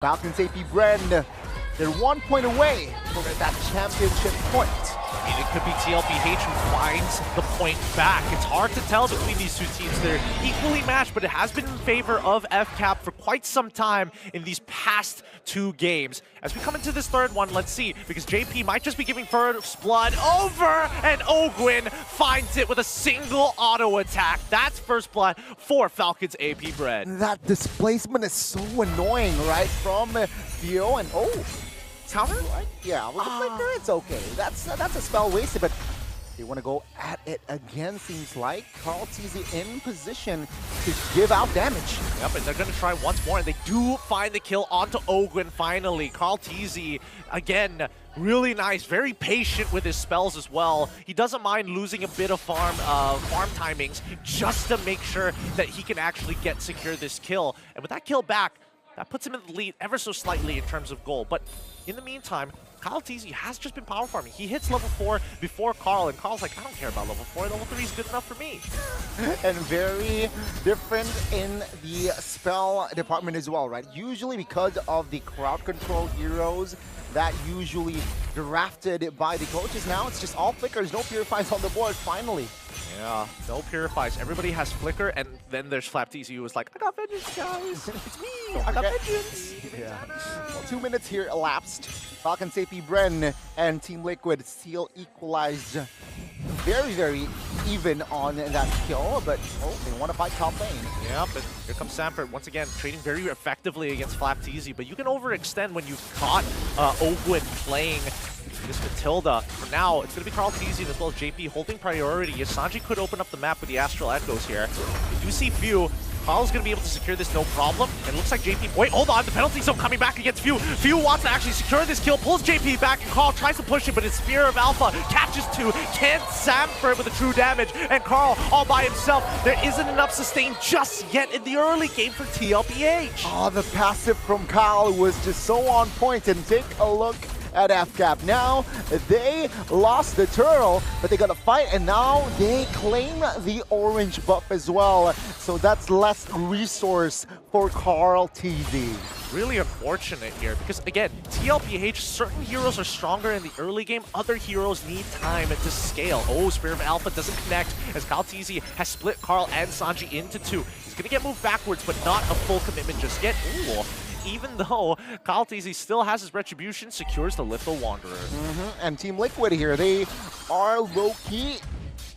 Falcons AP Bren, they're 1 point away from that championship point. I mean, it could be TLPH who finds the point back. It's hard to tell between these two teams. They're equally matched, but it has been in favor of FCAP for quite some time in these past two games. As we come into this third one, let's see, because JP might just be giving first blood over, and Ogwin finds it with a single auto attack. That's first blood for Falcons AP Bren. That displacement is so annoying, right? From Pheww and Counter? Yeah, with the flicker, it's okay. That's a spell wasted, but they want to go at it again, seems like. Karltzy in position to give out damage. Yep, and they're going to try once more, and they do find the kill onto Ogwin finally. Karltzy, again, really nice, very patient with his spells as well. He doesn't mind losing a bit of farm timings just to make sure that he can actually secure this kill. And with that kill back, that puts him in the lead ever so slightly in terms of goal. But in the meantime, Kyletzy has just been power farming. He hits level 4 before Karl, and Karl's like, I don't care about level 4. Level 3 is good enough for me. And very different in the spell department as well, right? Usually because of the crowd control heroes that usually drafted by the coaches. Now it's just all flickers, no purifies on the board, finally. Yeah, no purifies. Everybody has flicker, and then there's Flaptzy who was like, I got vengeance, guys. It's me. I got vengeance. Yeah. Well, 2 minutes here elapsed. Falcons AP Bren and Team Liquid still equalized very, very even on that kill, but they want to fight top lane. Yeah, but here comes Sanford once again, trading very effectively against Flaptzy, but you can overextend when you've caught Ogwin playing this Matilda. For now, it's going to be Karltzy as well as JP holding priority, as Sanji could open up the map with the Astral Echoes here. You do see Pheww. Karl's going to be able to secure this no problem. And it looks like JP... Wait, hold on. The penalty zone coming back against Pheww. Pheww wants to actually secure this kill, pulls JP back, and Karl tries to push it, but his Spear of Alpha catches two. Can't Sanford with the true damage. And Karl all by himself. There isn't enough sustain just yet in the early game for TLPH. Oh, the passive from Kyle was just so on point. And take a look at FCAP. Now, they lost the turtle, but they got to fight, and now they claim the orange buff as well. So that's less resource for Karltzy. Really unfortunate here, because again, TLPH, certain heroes are stronger in the early game, other heroes need time to scale. Oh, Spear of Alpha doesn't connect, as Karltzy has split Karl and Sanji into two. He's going to get moved backwards, but not a full commitment just yet. Ooh. Even though Karltzy still has his retribution, secures the Little Wanderer. And Team Liquid here, they are low-key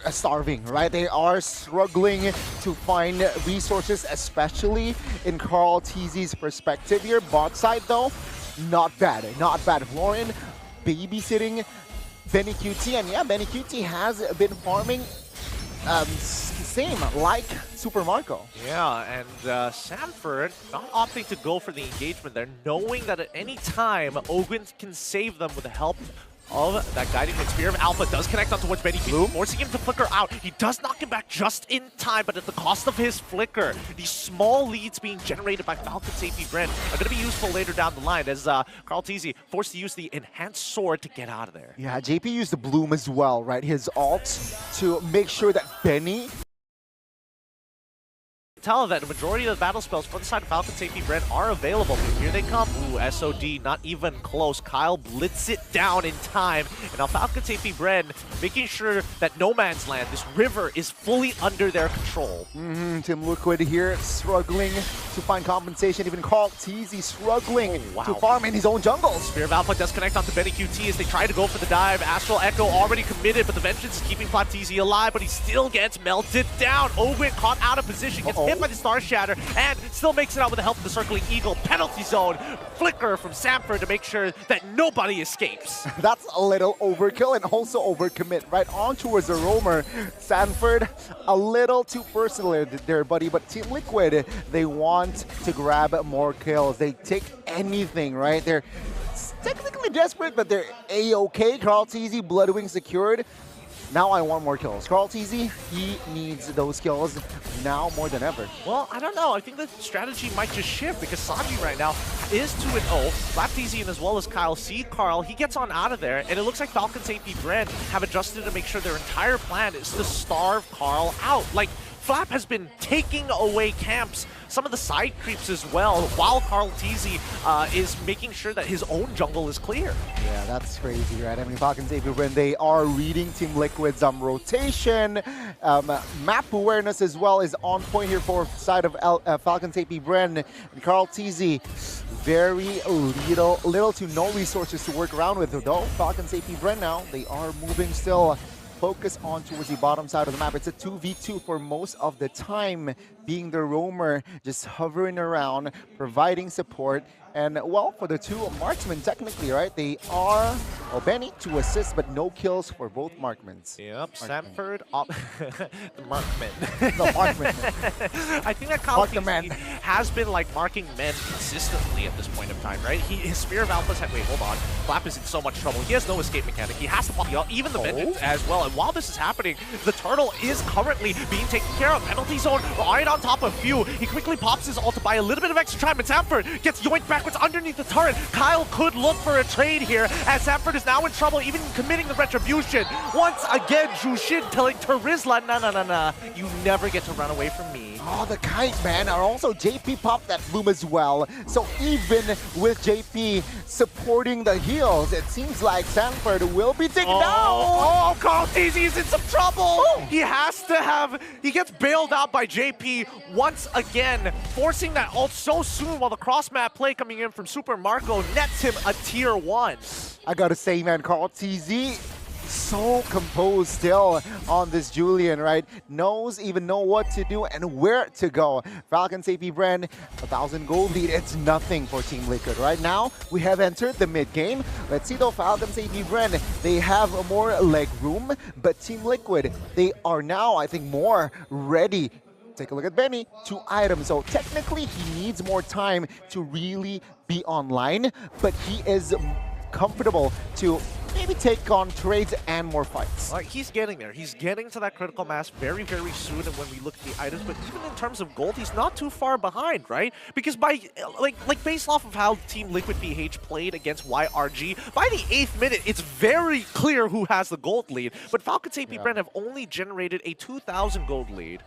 starving, right? They are struggling to find resources, especially in Karltzy's perspective here. Bot side, though, not bad. Not bad. Florian babysitting Bennyqt, and yeah, Bennyqt has been farming same like SuperMarco. Yeah, and Sanford not opting to go for the engagement there, knowing that at any time Ogwin can save them with the help of that guiding wind. Spear of Alpha does connect onto what's Bennyqt, forcing him to flicker out. He does knock him back just in time, but at the cost of his flicker. These small leads being generated by Falcons AP Bren are going to be useful later down the line, as Karltzy forced to use the enhanced sword to get out of there. Yeah, JP used the bloom as well, right? His ult to make sure that Benny tell that the majority of the battle spells for the side of Falcons AP Bren are available. Here they come. Ooh, SOD, not even close. Kyle blitz it down in time. And now Falcons AP Bren making sure that no man's land, this river, is fully under their control. Team Liquid here struggling to find compensation. Even Karltzy struggling to farm in his own jungles. Spear of Alpha does connect onto Bennyqt as they try to go for the dive. Astral Echo already committed, but the Vengeance is keeping Flaptzy alive, but he still gets melted down. Ogwin caught out of position, gets hit by the Star Shatter, and still makes it out with the help of the Circling Eagle. Penalty zone flicker from Sanford to make sure that nobody escapes. That's a little overkill and also overcommit right on towards the roamer. Sanford, a little too personal there, buddy, but Team Liquid, they want to grab more kills. They take anything, right? They're technically desperate, but they're A-okay. Karltzy, Bloodwing secured. Now I want more kills. Karltzy, he needs those kills now more than ever. Well, I don't know. I think the strategy might just shift, because Sanji right now is 2-0. Flaptzy as well as Kyle see Karl. He gets on out of there, and it looks like Falcons AP Bren have adjusted to make sure their entire plan is to starve Karl out. Like, Flap has been taking away camps, some of the side creeps as well, while Karltzy is making sure that his own jungle is clear. Yeah, that's crazy, right? I mean, Falcons AP Bren, they are reading Team Liquid's rotation. Map awareness as well is on point here for side of Falcons AP Bren. And Karltzy, very little to no resources to work around with, though. Falcons AP Bren now, they are moving still. Focus on towards the bottom side of the map. It's a 2v2 for most of the time, being the roamer, just hovering around, providing support. And, well, for the two marksmen, technically, right, they are, well, Benny, 2 assists, but no kills for both markmans. Yep, Sanford, the markman. The markman. I think that Karltzy has been, like, marking men consistently at this point of time, right? His Spear of Alpha's had, wait, hold on. Flap is in so much trouble. He has no escape mechanic. He has to pop out, even the Bennyqt as well. And while this is happening, the turtle is currently being taken care of. Penalty zone right on top of Pheww. He quickly pops his ult to buy a little bit of extra time, and Sanford gets yoinked backwards underneath the turret. Kyle could look for a trade here, as Sanford is now in trouble, even committing the retribution. Once again, Jushin telling Terizla, nah, you never get to run away from me. Oh, the kite, man. And also, JP popped that bloom as well. So even with JP supporting the heals, it seems like Sanford will be taken down. Oh, Karltzy is in some trouble. He has to have, he gets bailed out by JP once again, forcing that ult so soon while the cross-map play coming in from SuperMarco nets him a tier 1. I gotta say, man, Karltzy, so composed still on this Julian, right? Even know what to do and where to go. Falcons AP Bren, 1,000 gold lead. It's nothing for Team Liquid. Right now, we have entered the mid game. Let's see though, Falcons AP Bren, they have more leg room, but Team Liquid, they are now, I think, more ready. Take a look at Benny, 2 items. So technically, he needs more time to really be online, but he is comfortable to maybe take on trades and more fights. He's getting there. He's getting to that critical mass very, very soon. And when we look at the items, but even in terms of gold, he's not too far behind, right? Because by like based off of how Team Liquid PH played against YRG, by the 8th minute, it's very clear who has the gold lead. But Falcons AP Bren have only generated a 2,000 gold lead.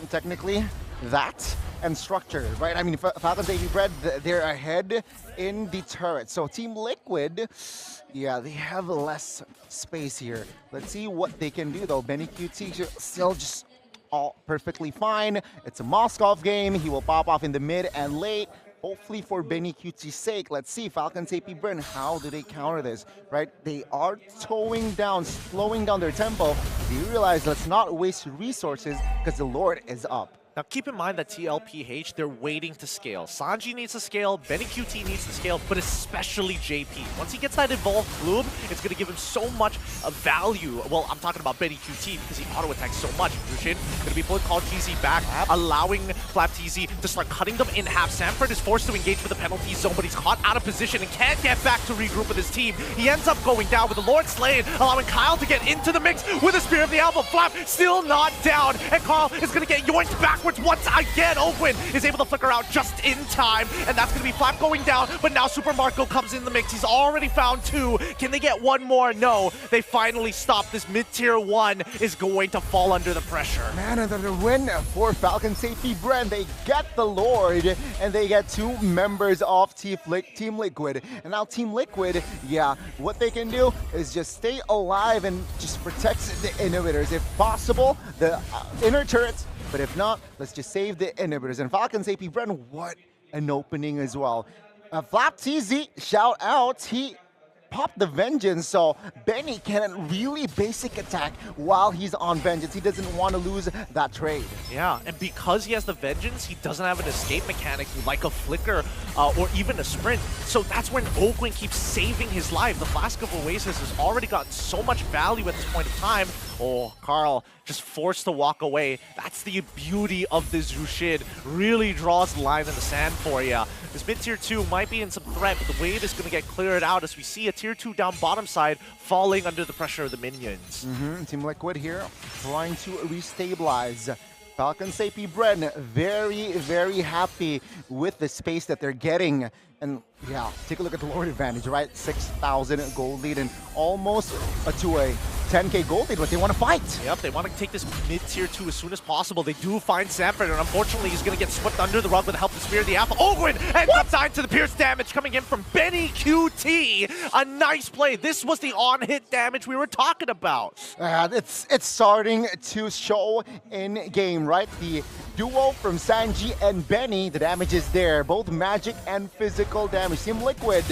Technically, that and structure, right? I mean, Falcons AP Bren, they're ahead in the turret. So Team Liquid, yeah, they have less space here. Let's see what they can do, though. Bennyqt still just all perfectly fine. It's a Moskov game. He will pop off in the mid and late. Hopefully for Bennyqt's sake. Let's see, Falcons AP Bren, how do they counter this, right? They are slowing down their tempo. They realize let's not waste resources because the Lord is up. Now keep in mind that TLPH, they're waiting to scale. Sanji needs to scale, Bennyqt needs to scale, but especially JP. Once he gets that evolved bloom, it's going to give him so much value. Well, I'm talking about Bennyqt because he auto-attacks so much. Jushin going to be pulling Karltzy back, allowing Flaptzy to start cutting them in half. Sanford is forced to engage with the penalty zone, but he's caught out of position and can't get back to regroup with his team. He ends up going down with the Lord slain, allowing Kyle to get into the mix with a Spear of the Alpha. Flap still not down, and Karl is going to get yoinked backwards once again. Owen is able to flicker out just in time, and that's going to be Flap going down, but now SuperMarco comes in the mix. He's already found 2. Can they get 1 more? No. They finally stop. This mid-tier 1 is going to fall under the pressure. Man, another win for Falcons AP Bren. They get the Lord, and they get 2 members of Team Liquid. And now Team Liquid, yeah, what they can do is just stay alive and just protect the inhibitors. If possible, the inner turrets. But if not, let's just save the inhibitors. And Falcons AP Bren, what an opening as well. Flaptzy, shout out, he popped the Vengeance, so Benny can really basic attack while he's on Vengeance. He doesn't want to lose that trade. Yeah, and because he has the Vengeance, he doesn't have an escape mechanic like a Flicker or even a Sprint. So that's when Oakland keeps saving his life. The Flask of Oasis has already gotten so much value at this point of time. Oh, Karl just forced to walk away. That's the beauty of this Jushin. Really draws the line in the sand for you. This mid-tier 2 might be in some threat, but the wave is going to get cleared out as we see a tier 2 down bottom side falling under the pressure of the minions. Team Liquid here trying to restabilize. Falcons AP Bren very, very happy with the space that they're getting. And yeah, take a look at the Lord advantage, right? 6,000 gold lead and almost to a 10k gold lead, but they want to fight. Yep, they want to take this mid-tier 2 as soon as possible. They do find Sanford, and unfortunately, he's going to get swept under the rug with the help of Spear of the Alpha. Ogwin ends up dying to the pierce damage coming in from Bennyqt. A nice play. This was the on-hit damage we were talking about. It's starting to show in game, right? The duo from Sanji and Benny, the damage is there. Both magic and physical damage. Team Liquid,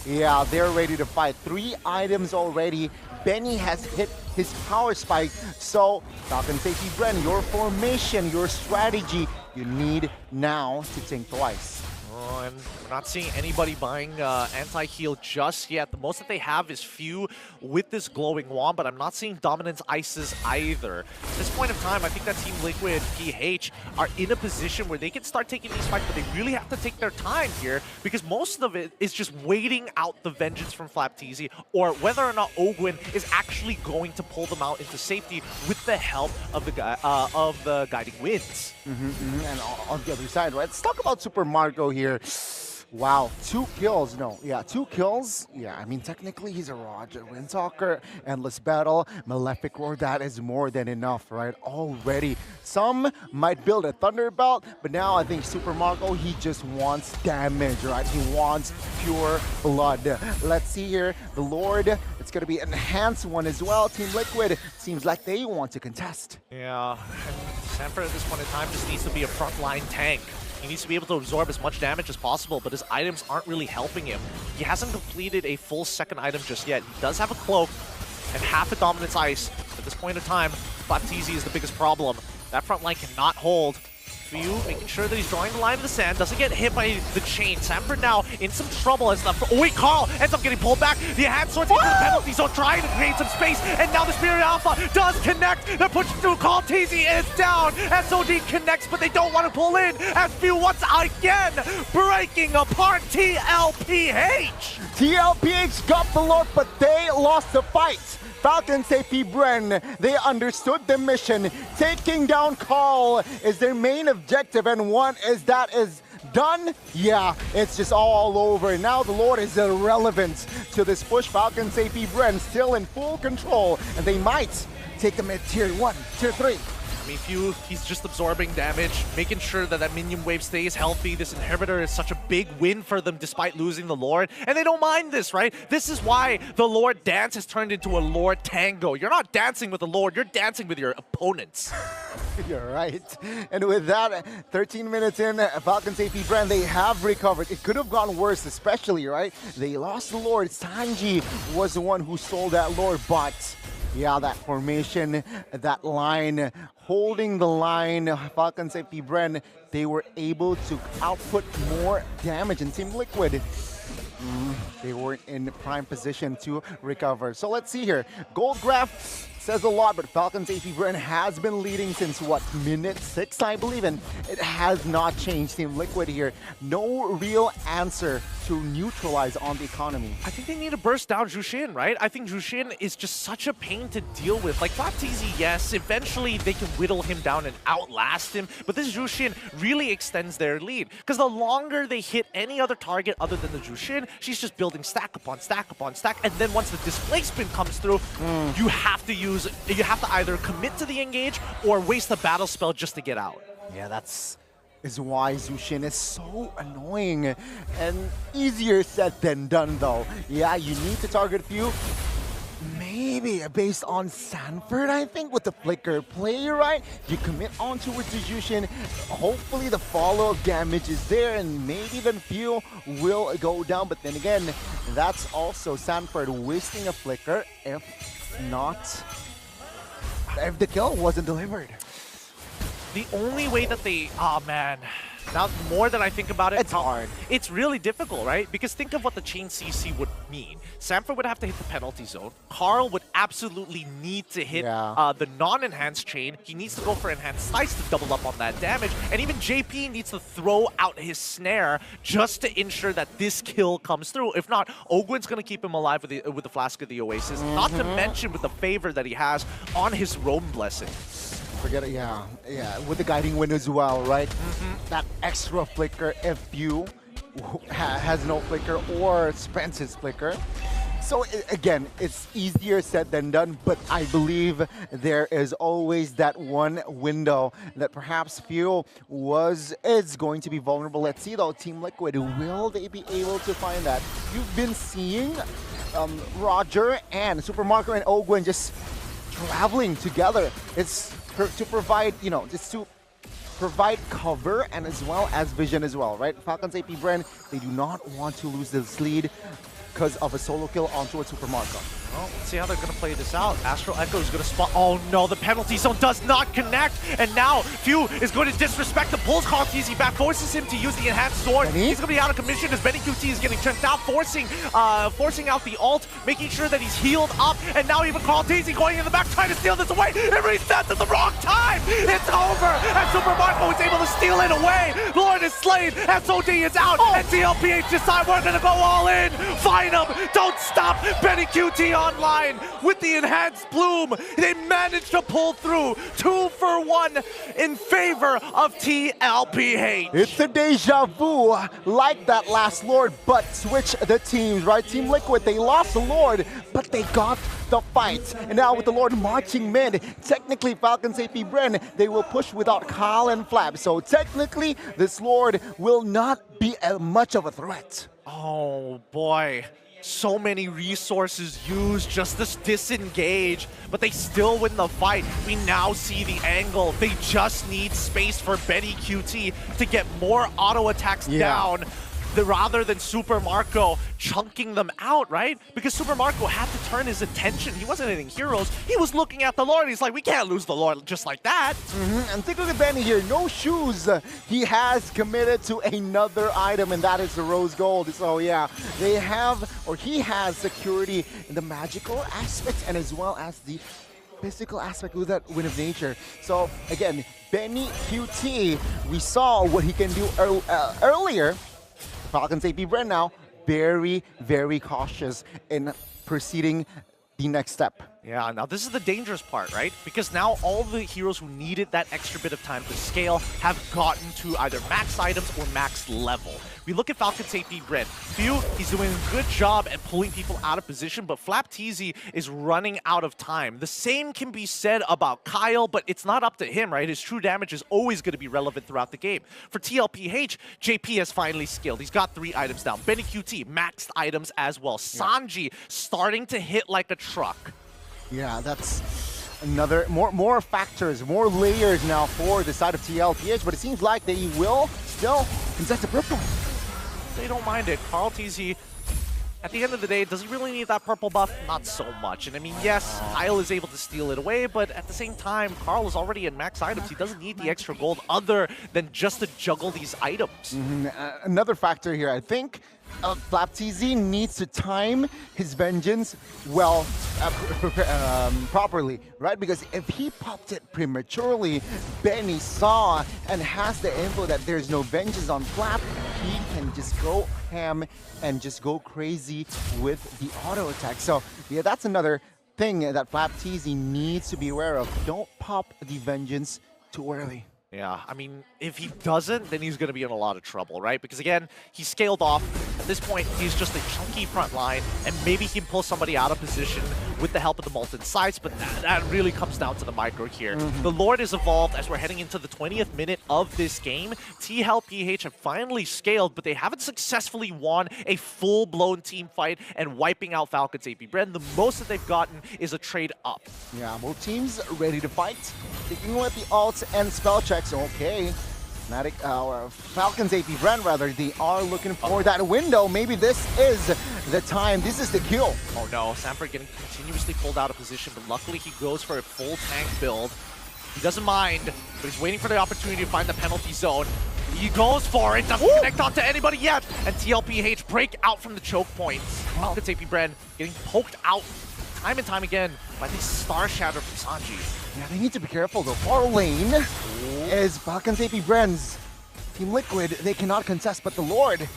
yeah, they're ready to fight. 3 items already. Benny has hit his power spike. So, Falcons safety Bren, your formation, your strategy, you need now to think twice. Oh, and we're not seeing anybody buying anti-heal just yet. The most that they have is Pheww with this glowing wand, but I'm not seeing Dominance Ices either. At this point in time, I think that Team Liquid, PH, are in a position where they can start taking these fights, but they really have to take their time here because most of it is just waiting out the vengeance from Flaptzy or whether or not Ogwin is actually going to pull them out into safety with the help of the guiding winds. And on the other side, right? Let's talk about SuperMarco here. Wow, 2 kills. No, yeah, 2 kills. Yeah, I mean, technically he's a Roger Windtalker. Endless Battle, Malefic Roar, that is more than enough, right? Already. Some might build a Thunderbolt, but now I think SuperMarco, he just wants damage, right? He wants pure blood. Let's see here. The Lord, it's going to be an enhanced one as well. Team Liquid, seems like they want to contest. Yeah, and Sanford at this point in time just needs to be a frontline tank. He needs to be able to absorb as much damage as possible, but his items aren't really helping him. He hasn't completed a full second item just yet. He does have a cloak and half a dominance ice. At this point in time, Flaptzy is the biggest problem. That front line cannot hold. Pheww making sure that he's drawing the line in the sand, doesn't get hit by the chain. Sanford now in some trouble as the Karl ends up getting pulled back. The hand swords into the penalty zone, trying to create some space, and now the Spirit Alpha does connect. They're pushing through. Karltzy is down. SOD connects, but they don't want to pull in as Pheww once again breaking apart TLPH. TLPH got the Lord, but they lost the fight. Falcons safety Bren, they understood the mission. Taking down Karl is their main objective, and once that is done, yeah, it's just all over. Now the Lord is irrelevant to this push. Falcons safety Bren still in full control, and they might take the mid tier 1, tier 3. I mean, Pheww, he's just absorbing damage, making sure that that minion wave stays healthy. This inhibitor is such a big win for them despite losing the Lord. And they don't mind this, right? This is why the Lord dance has turned into a Lord tango. You're not dancing with the Lord, you're dancing with your opponents. You're right. And with that, 13 minutes in, Falcons safety Bren, they have recovered. It could have gone worse, especially, right? They lost the Lord. Sanji was the one who stole that Lord, but yeah, that formation, that line, holding the line, Falcons safety Bren, they were able to output more damage. And Team Liquid, they weren't in prime position to recover. So let's see here. Gold graph says a lot, but Falcons safety Bren has been leading since, what, minute 6, I believe, and it has not changed. Team Liquid here, no real answer to neutralize on the economy. I think they need to burst down Jushin, right? I think Jushin is just such a pain to deal with. Like, Flaptzy, yes, eventually they can whittle him down and outlast him, but this Jushin really extends their lead. Because the longer they hit any other target other than the Jushin, she's just building stack upon stack upon stack, and then once the displacement comes through, you have to either commit to the engage or waste the battle spell just to get out. Yeah, that's why Jushin is so annoying and easier said than done though. Yeah, you need to target Pheww. Maybe based on Sanford, I think, with the flicker play, right? You commit on towards the Jushin. Hopefully the follow-up damage is there and maybe then Pheww will go down. But then again, that's also Sanford wasting a flicker if the kill wasn't delivered. The only way that they, oh man, now the more that I think about it, it's hard. It's really difficult, right? Because think of what the chain CC would mean. Sanford would have to hit the penalty zone. Karl would absolutely need to hit the non-enhanced chain. He needs to go for enhanced slice to double up on that damage. And even JP needs to throw out his snare just to ensure that this kill comes through. If not, Ogwin's going to keep him alive with the Flask of the Oasis. Not to mention with the favor that he has on his Roam Blessing. Forget it, yeah, with the guiding wind as well, right? That extra flicker if Pheww has no flicker or spends his flicker. So again, it's easier said than done, but I believe there is always that one window that perhaps Pheww is going to be vulnerable. Let's see though, Team Liquid, will they be able to find that? You've been seeing Roger and SuperMarco and Ogwen just traveling together. It's to provide, just to provide cover and as well as vision as well, right? Falcons AP Bren, they do not want to lose this lead because of a solo kill onto a SuperMarco. Well, let's see how they're going to play this out. Astral Echo is going to spot. Oh no, the penalty zone does not connect. And now Pheww is going to disrespect the pulls Karltzy back, forces him to use the enhanced sword. He's going to be out of commission as Bennyqt is getting tripped out, forcing out the ult, making sure that he's healed up. And now even Karltzy going in the back, trying to steal this away. It resets at the wrong time. It's over. And SuperMarco is able to steal it away. Lord is slain. SOD is out. And TLPH decide we're going to go all in. Find him. Don't stop. Bennyqt online with the enhanced bloom. They managed to pull through 2-for-1 in favor of TLPH. It's a deja vu like that last Lord, but switch the teams, right? Team Liquid, they lost the Lord, but they got the fight. And now with the Lord marching mid, technically Falcons AP Bren, they will push without Kyle and Flap. So technically, this Lord will not be much of a threat. Oh boy. So many resources used just to disengage, but they still win the fight. We now see the angle. They just need space for Bennyqt to get more auto attacks down rather than SuperMarco chunking them out, right? Because SuperMarco had to turn his attention. He wasn't hitting heroes. He was looking at the Lord. He's like, we can't lose the Lord just like that. And take a look at Benny here. No shoes. He has committed to another item, and that is the rose gold. So yeah, they have, or he has security in the magical aspect and as well as the physical aspect with that Wind of Nature. So again, Bennyqt, we saw what he can do earlier. Falcons AP Bren now very, very cautious in proceeding the next step. Yeah, now this is the dangerous part, right? Because now all the heroes who needed that extra bit of time to scale have gotten to either max items or max level. We look at Falcons AP Bren. Pheww, he's doing a good job at pulling people out of position, but Flaptzy is running out of time. The same can be said about Kyle, but it's not up to him, right? His true damage is always going to be relevant throughout the game. For TLPH, JP has finally scaled. He's got 3 items down. Bennyqt, maxed items as well. Sanji starting to hit like a truck. Yeah, that's another more factors, more layers now for the side of TLPH, but it seems like they will still contest the purple. They don't mind it. Karltzy, at the end of the day, does he really need that purple buff? Not so much. And I mean, yes, Kyle is able to steal it away, but at the same time, Karl is already in max items. He doesn't need the extra gold other than just to juggle these items. Another factor here, I think, Flaptzy needs to time his vengeance well, properly, right? Because if he popped it prematurely, Benny saw and has the info that there's no vengeance on Flap, he can just go ham and just go crazy with the auto attack. So yeah, that's another thing that Flaptzy needs to be aware of. Don't pop the vengeance too early. Yeah, I mean, if he doesn't, then he's going to be in a lot of trouble, right? Because again, he scaled off. At this point, he's just a chunky front line, and maybe he can pull somebody out of position with the help of the Molten Sights, but that really comes down to the micro here. The Lord is evolved as we're heading into the 20th minute of this game. TLPH have finally scaled, but they haven't successfully won a full-blown team fight and wiping out Falcons AP Bren. The most that they've gotten is a trade up. Yeah, both teams ready to fight. Taking away the ults and spell checks. Okay. Falcons AP Bren, rather, they are looking for that window. Maybe this is the time. This is the kill. Oh no, Sanford getting continuously pulled out of position, but luckily he goes for a full tank build. He doesn't mind, but he's waiting for the opportunity to find the penalty zone. He goes for it, doesn't connect onto anybody yet, and TLPH break out from the choke points. Falcons AP Bren getting poked out time and time again by the Star Shatter from Sanji. Yeah, they need to be careful though. Far lane is Falcons AP Bren's. Team Liquid, they cannot contest, but the Lord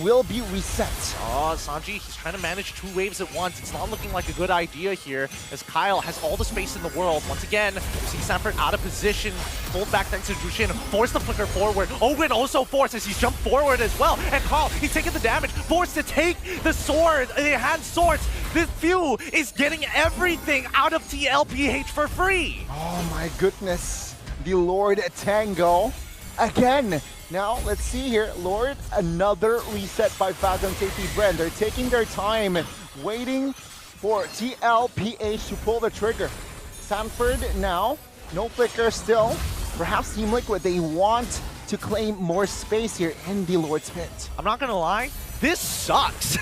will be reset. Oh, Sanji, he's trying to manage 2 waves at once. It's not looking like a good idea here, as Kyle has all the space in the world. Once again, we see Sanford out of position, pulled back thanks to Jushin, forced the flicker forward. Owen also forced as he's jumped forward as well. And Karl, he's taking the damage, forced to take the sword. They had swords. This Pheww is getting everything out of TLPH for free. Oh my goodness. The Lord Tango again. Now, let's see here. Lord, another reset by Falcons AP Bren. They're taking their time, waiting for TLPH to pull the trigger. Sanford now, no flicker still. Perhaps Team Liquid, they want to claim more space here in the Lord's pit. I'm not gonna lie, this sucks.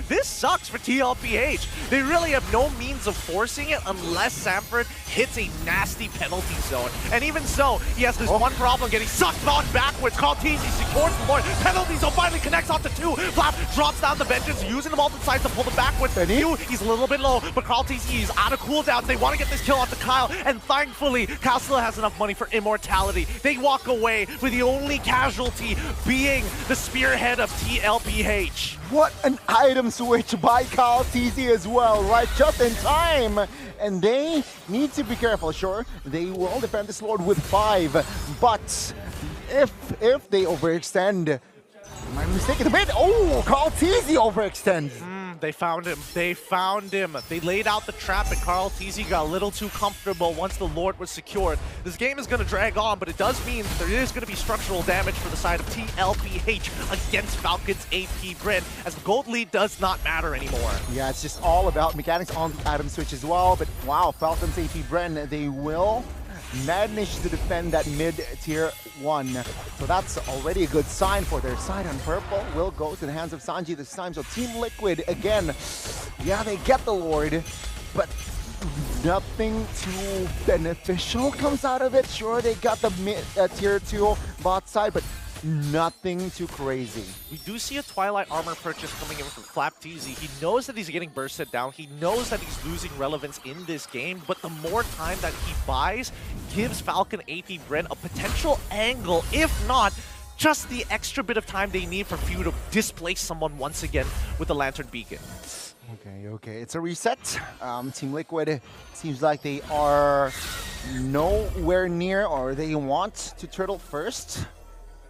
This sucks for TLPH. They really have no means of forcing it unless Sanford hits a nasty penalty zone. And even so, he has this one problem, getting sucked on backwards. Karltzy secures the Lord. Penalty zone finally connects onto 2. Flap drops down the vengeance, using the multi sides to pull them backwards. Pheww, he's a little bit low, but Karltzy is out of cooldown. They want to get this kill onto Kyle, and thankfully, Kyle still has enough money for immortality. They walk away with the only casualty being the spearhead of TLPH. What an item switch by Karltzy as well, right? Just in time. And they need to be careful. Sure, they will defend this Lord with 5, but if they overextend, am I mistaken? Wait, oh, Karltzy overextends. They found him. They found him. They laid out the trap, and Karltzy got a little too comfortable once the Lord was secured. This game is going to drag on, but it does mean there is going to be structural damage for the side of TLPH against Falcons AP Bren, as the gold lead does not matter anymore. Yeah, it's just all about mechanics on the item switch as well, but wow, Falcons AP Bren, they will manage to defend that mid-tier 1. So that's already a good sign for their side. And purple will go to the hands of Sanji this time. So Team Liquid, again, yeah, they get the Lord, but nothing too beneficial comes out of it. Sure, they got the mid-tier 2 bot side, but nothing too crazy. We do see a Twilight armor purchase coming in from Flaptzy. He knows that he's getting bursted down. He knows that he's losing relevance in this game, but the more time that he buys gives Falcon AP Bren a potential angle, if not just the extra bit of time they need for Pheww to displace someone once again with the Lantern Beacon. Okay, it's a reset. Team Liquid seems like they are nowhere near, or they want to turtle first.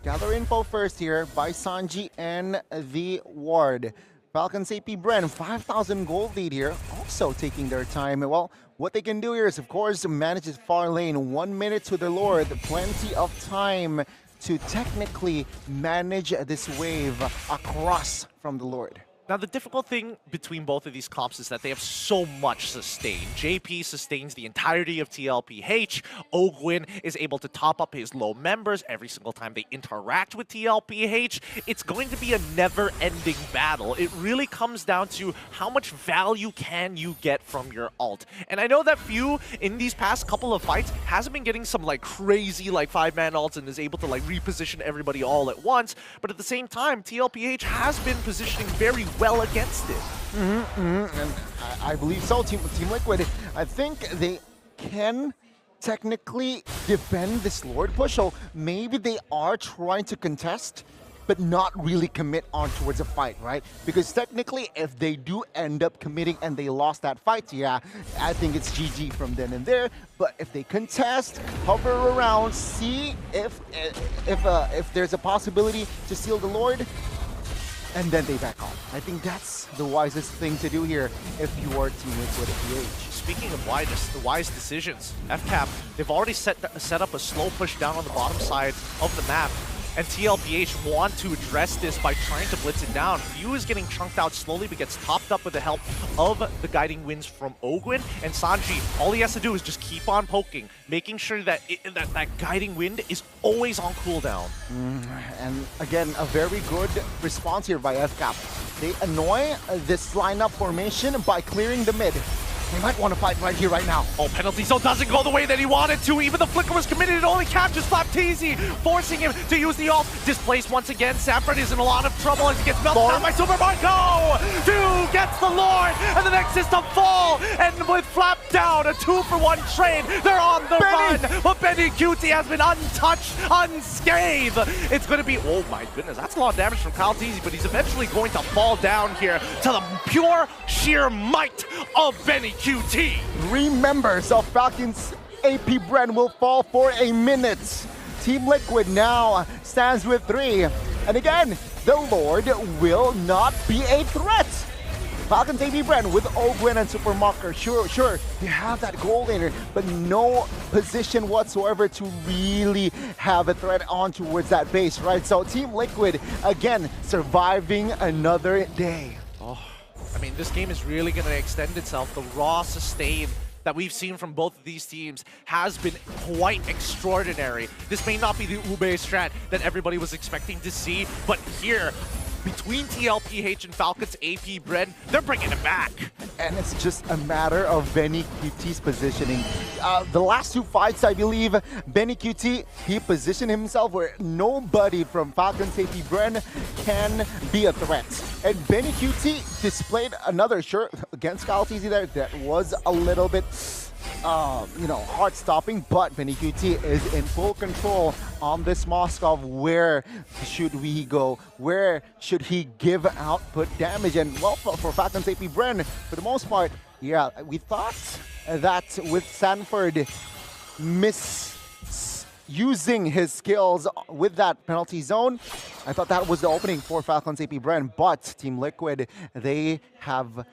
Gather info first here by Sanji and the Ward. Falcons AP Bren, 5,000 gold lead here, also taking their time. Well, what they can do here is, of course, manage this far lane. 1 minute to the Lord, plenty of time to technically manage this wave across from the Lord. Now, the difficult thing between both of these comps is that they have so much sustain. JP sustains the entirety of TLPH. Ogwin is able to top up his low members every single time they interact with TLPH. It's going to be a never-ending battle. It really comes down to how much value can you get from your ult. And I know that Pheww, in these past couple of fights, hasn't been getting some like crazy like 5-man ults and is able to like reposition everybody all at once. But at the same time, TLPH has been positioning very well against it. And I believe so. Team Liquid, I think they can technically defend this Lord push. So maybe they are trying to contest, but not really commit on towards a fight, right? Because technically, if they do end up committing and they lost that fight, yeah, I think it's GG from then and there. But if they contest, hover around, see if there's a possibility to steal the Lord, and then they back off. I think that's the wisest thing to do here if you are Team Liquid at PH. Speaking of wise decisions, FCAP, they've already set up a slow push down on the bottom side of the map, and TLPH want to address this by trying to blitz it down. Pheww is getting chunked out slowly, but gets topped up with the help of the guiding winds from Ogwin. And Sanji, all he has to do is just keep on poking, making sure that that guiding wind is always on cooldown. And again, a very good response here by FCAP. They annoy this lineup formation by clearing the mid. They might want to fight right here, right now. Oh, penalty zone doesn't go the way that he wanted to. Even the flicker was committed. It only captures Flaptzy, forcing him to use the ult. Displaced once again. Sanford is in a lot of trouble as he gets melted down by SuperMarco. Pheww gets the Lord, and the next is to fall. And with Flap down, a 2-for-1 trade. They're on the run, but Bennyqt has been untouched, unscathed. It's going to be, oh my goodness, that's a lot of damage from Karltzy, but he's eventually going to fall down here to the pure sheer might of Bennyqt. Remember, so Falcons AP Bren will fall for a minute. Team Liquid now stands with 3. And again, the Lord will not be a threat. Falcons AP Bren with Ogwen and SuperMarco. Sure, they have that goal laner, but no position whatsoever to really have a threat on towards that base, right? So Team Liquid, again, surviving another day. Oh, I mean, this game is really going to extend itself. The raw sustain that we've seen from both of these teams has been quite extraordinary. This may not be the Ube strat that everybody was expecting to see, but here, between TLPH and Falcons AP Bren, they're bringing it back. And it's just a matter of Bennyqt's positioning. The last 2 fights, I believe, Bennyqt, he positioned himself where nobody from Falcons AP Bren can be a threat. And Bennyqt displayed another, sure, against Karltzy there, that was a little bit, heart stopping, but Bennyqt is in full control on this Moskov. Where should we go? Where should he give output damage? And well, for Falcons AP Bren, for the most part, yeah, we thought that with Sanford misusing his skills with that penalty zone, I thought that was the opening for Falcons AP Bren, but Team Liquid, they have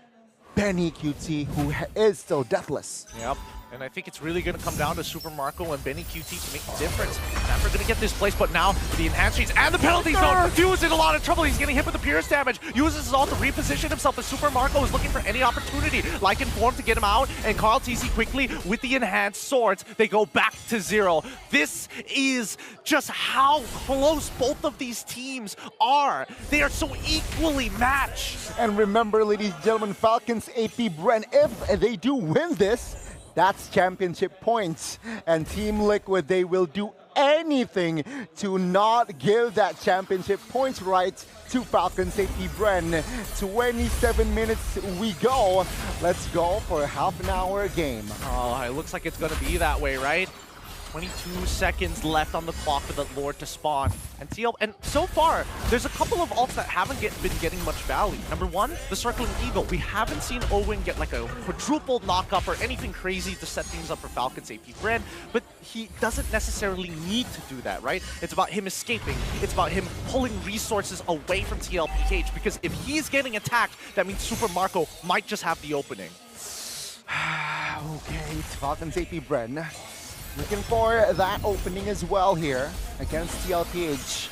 Bennyqt, who is still deathless. Yep. And I think it's really going to come down to SuperMarco and Bennyqt to make the difference. Sanford going to get this place, but now the enhanced chains and the penalty zone. Pheww is in a lot of trouble. He's getting hit with the Pierce damage. Uses his ult to reposition himself, but SuperMarco is looking for any opportunity, like Inform, to get him out. And Karltzy quickly, with the enhanced swords, they go back to 0. This is just how close both of these teams are. They are so equally matched. And remember, ladies and gentlemen, Falcons AP Bren, if they do win this, that's championship points. And Team Liquid, they will do anything to not give that championship points right to Falcons AP Bren. 27 minutes we go. Let's go for a half-an-hour game. Oh, it looks like it's going to be that way, right? 22 seconds left on the clock for the Lord to spawn. And so far, there's a couple of ults that haven't been getting much value. Number 1, the Circling Eagle. We haven't seen Owen get like a quadruple knock-up or anything crazy to set things up for Falcons AP Bren, but he doesn't necessarily need to do that, right? It's about him escaping. It's about him pulling resources away from TLPH, because if he's getting attacked, that means SuperMarco might just have the opening. Okay, it's Falcons AP Bren. Looking for that opening as well here against TLPH.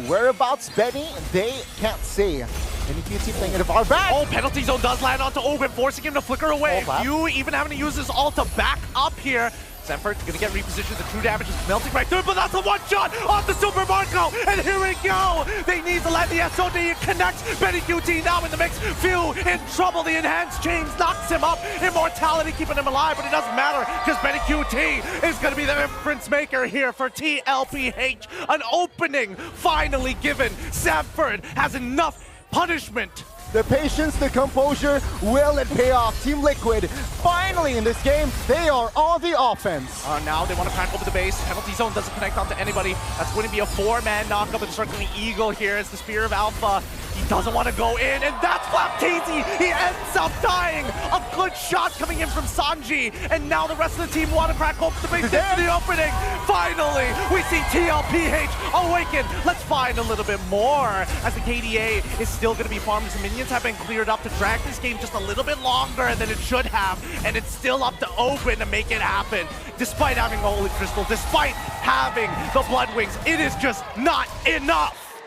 Whereabouts Benny, they can't see. Bennyqt playing it far back. Oh, penalty zone does land onto Owen, forcing him to flicker away. Pheww even having to use his ult to back up here. Sanford's gonna get repositioned. The true damage is melting right through, but that's a one-shot off the SuperMarco, and here we go! They need to let the SOD connect. Bennyqt now in the mix. Pheww in trouble. The enhanced chains knocks him up. Immortality keeping him alive, but it doesn't matter because Bennyqt is gonna be the difference maker here for TLPH. An opening finally given. Sanford has enough punishment. The patience, the composure, will it pay off? Team Liquid, finally in this game, they are on the offense. Now they want to crack over the base. Penalty zone doesn't connect onto anybody. That's going to be a 4-man knockup with the Circling Eagle here as the Spear of Alpha. He doesn't want to go in, and that's Flaptzy. He ends up dying. A good shot coming in from Sanji, and now the rest of the team want to crack open the base. This is the opening. Finally, we see TLPH awaken. Let's find a little bit more, as the KDA is still going to be farming. Some minions have been cleared up to drag this game just a little bit longer than it should have, and it's still up to Open to make it happen. Despite having the Holy Crystal, despite having the Blood Wings, it is just not enough.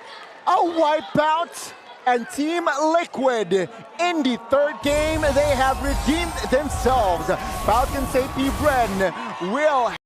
A wipeout, and Team Liquid in the 3rd game, they have redeemed themselves. Falcons AP Bren will